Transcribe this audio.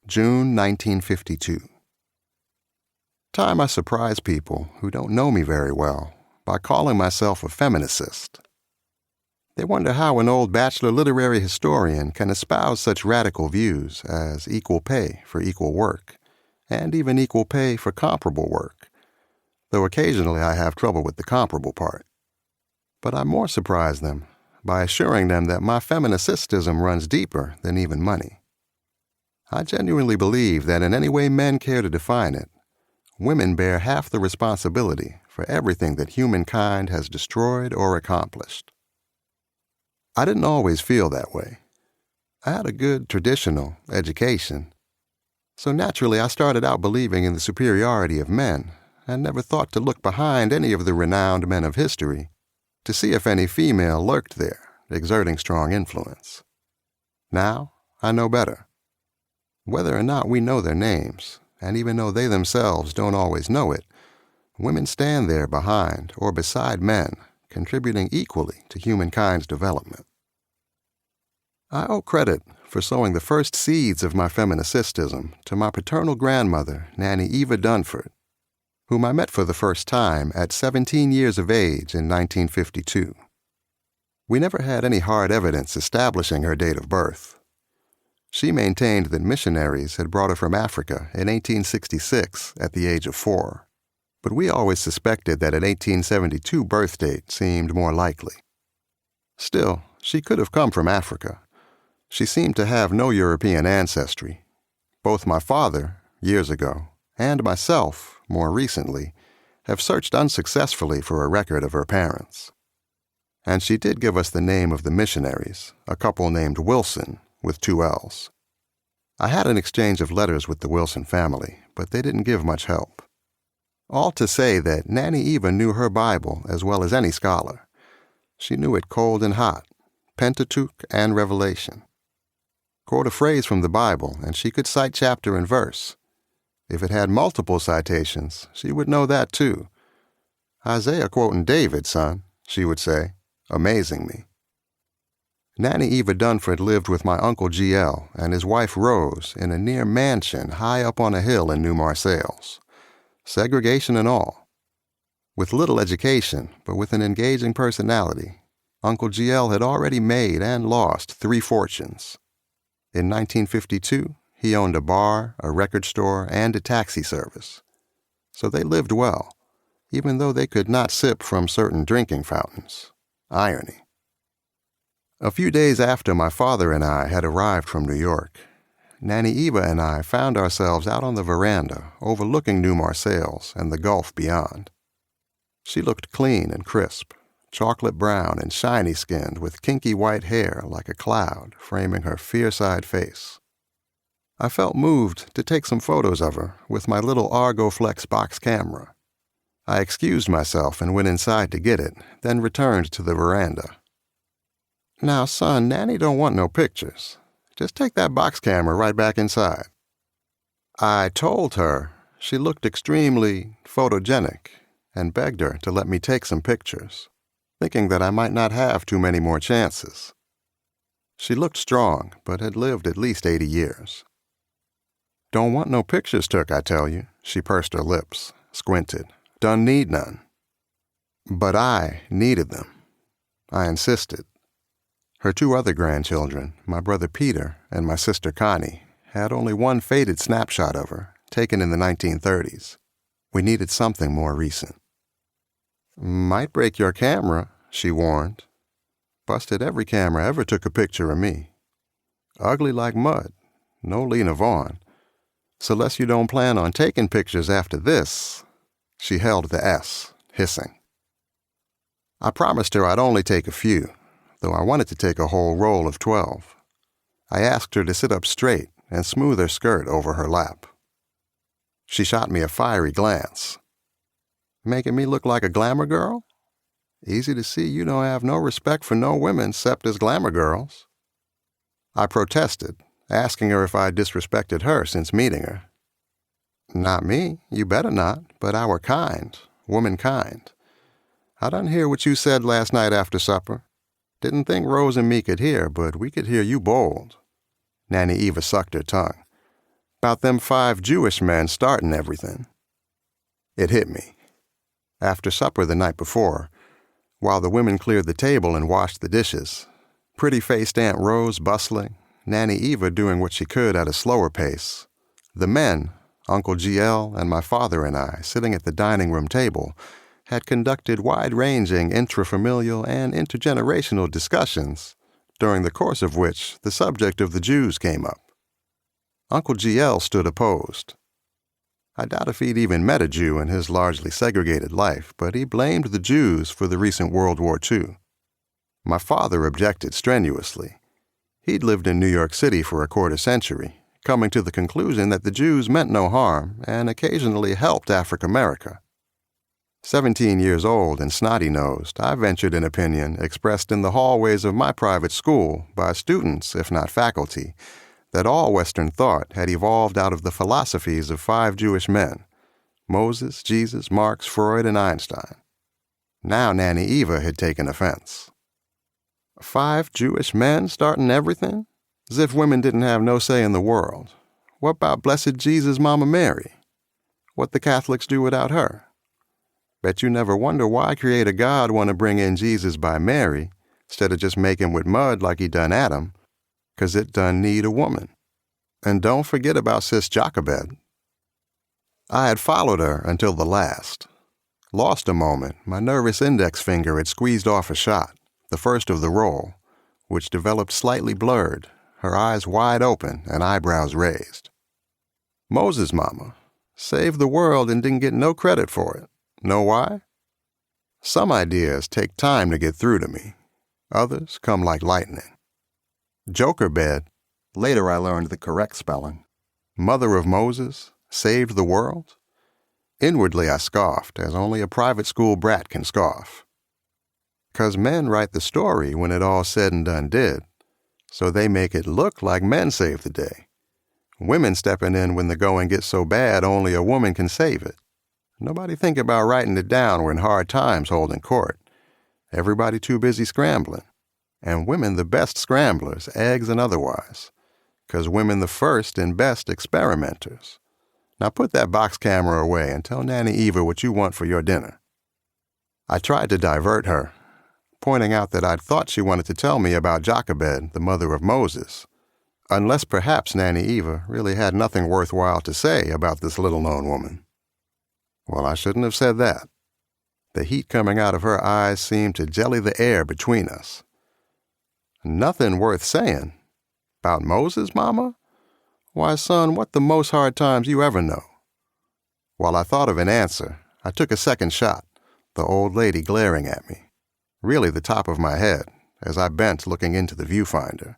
June 1952. Time I surprise people who don't know me very well by calling myself a feminicist. They wonder how an old bachelor literary historian can espouse such radical views as equal pay for equal work, and even equal pay for comparable work, though occasionally I have trouble with the comparable part. But I more surprise them by assuring them that my feminicistism runs deeper than even money. I genuinely believe that in any way men care to define it, women bear half the responsibility for everything that humankind has destroyed or accomplished. I didn't always feel that way. I had a good traditional education, so naturally I started out believing in the superiority of men and never thought to look behind any of the renowned men of history to see if any female lurked there, exerting strong influence. Now I know better. Whether or not we know their names, and even though they themselves don't always know it, women stand there behind or beside men, contributing equally to humankind's development. I owe credit for sowing the first seeds of my feminicistism to my paternal grandmother, Nanny Eva Dunford, whom I met for the first time at 17 years of age in 1952. We never had any hard evidence establishing her date of birth. She maintained that missionaries had brought her from Africa in 1866 at the age of 4, but we always suspected that an 1872 birth date seemed more likely. Still, she could have come from Africa. She seemed to have no European ancestry. Both my father, years ago, and myself, more recently, have searched unsuccessfully for a record of her parents. And she did give us the name of the missionaries, a couple named Wilson, with 2 L's. I had an exchange of letters with the Wilson family, but they didn't give much help. All to say that Nanny Eva knew her Bible as well as any scholar. She knew it cold and hot, Pentateuch and Revelation. Quote a phrase from the Bible, and she could cite chapter and verse. If it had multiple citations, she would know that too. Isaiah quoting David, son, she would say, amazing me. Nanny Eva Dunford lived with my Uncle G.L. and his wife Rose in a near mansion high up on a hill in New Marseilles. Segregation and all. With little education, but with an engaging personality, Uncle G.L. had already made and lost 3 fortunes. In 1952, he owned a bar, a record store, and a taxi service. So they lived well, even though they could not sip from certain drinking fountains. Irony. A few days after my father and I had arrived from New York, Nanny Eva and I found ourselves out on the veranda overlooking New Marseilles and the Gulf beyond. She looked clean and crisp, chocolate brown and shiny-skinned with kinky white hair like a cloud framing her fierce-eyed face. I felt moved to take some photos of her with my little Argoflex box camera. I excused myself and went inside to get it, then returned to the veranda. Now, son, Nanny don't want no pictures. Just take that box camera right back inside. I told her she looked extremely photogenic and begged her to let me take some pictures, thinking that I might not have too many more chances. She looked strong, but had lived at least 80 years. Don't want no pictures took, I tell you. She pursed her lips, squinted. Done need none. But I needed them. I insisted. Her 2 other grandchildren, my brother Peter and my sister Connie, had only one faded snapshot of her, taken in the 1930s. We needed something more recent. Might break your camera, she warned. Busted every camera ever took a picture of me. Ugly like mud, no Lena Vaughn. So less you don't plan on taking pictures after this. She held the S, hissing. I promised her I'd only take a few, though I wanted to take a whole roll of 12. I asked her to sit up straight and smooth her skirt over her lap. She shot me a fiery glance. Making me look like a glamour girl? Easy to see you don't have no respect for no women except as glamour girls. I protested, asking her if I disrespected her since meeting her. Not me, you better not, but our kind, womankind. I done hear what you said last night after supper. Didn't think Rose and me could hear, but we could hear you bold. Nanny Eva sucked her tongue. About them 5 Jewish men starting everything. It hit me. After supper the night before, while the women cleared the table and washed the dishes, pretty-faced Aunt Rose bustling, Nanny Eva doing what she could at a slower pace, the men, Uncle GL and my father and I, sitting at the dining room table, had conducted wide-ranging intrafamilial and intergenerational discussions, during the course of which the subject of the Jews came up. Uncle GL stood opposed. I doubt if he'd even met a Jew in his largely segregated life, but he blamed the Jews for the recent World War II. My father objected strenuously. He'd lived in New York City for a quarter century, coming to the conclusion that the Jews meant no harm and occasionally helped Africa-America. 17 years old and snotty-nosed, I ventured an opinion expressed in the hallways of my private school by students, if not faculty, that all Western thought had evolved out of the philosophies of 5 Jewish men, Moses, Jesus, Marx, Freud, and Einstein. Now Nanny Eva had taken offense. 5 Jewish men starting everything? As if women didn't have no say in the world. What about Blessed Jesus' Mama Mary? What the Catholics do without her? Bet you never wonder why Creator God want to bring in Jesus by Mary, instead of just make him with mud like he done Adam, 'cause it done need a woman. And don't forget about Sis Jochebed. I had followed her until the last. Lost a moment, my nervous index finger had squeezed off a shot, the first of the roll, which developed slightly blurred, her eyes wide open and eyebrows raised. Moses' mama saved the world and didn't get no credit for it. Know why? Some ideas take time to get through to me. Others come like lightning. Jochebed, later I learned the correct spelling, mother of Moses, saved the world? Inwardly I scoffed, as only a private school brat can scoff. 'Cause men write the story when it all said and done did, so they make it look like men saved the day. Women stepping in when the going gets so bad only a woman can save it. Nobody think about writing it down when hard times holding court. Everybody too busy scrambling. And women the best scramblers, eggs and otherwise. 'Cause women the first and best experimenters. Now put that box camera away and tell Nanny Eva what you want for your dinner. I tried to divert her, pointing out that I'd thought she wanted to tell me about Jochebed, the mother of Moses, unless perhaps Nanny Eva really had nothing worthwhile to say about this little-known woman. Well, I shouldn't have said that. The heat coming out of her eyes seemed to jelly the air between us. Nothing worth saying? About Moses, Mama? Why, son, what the most hard times you ever know? While I thought of an answer, I took a second shot, the old lady glaring at me, really the top of my head, as I bent looking into the viewfinder.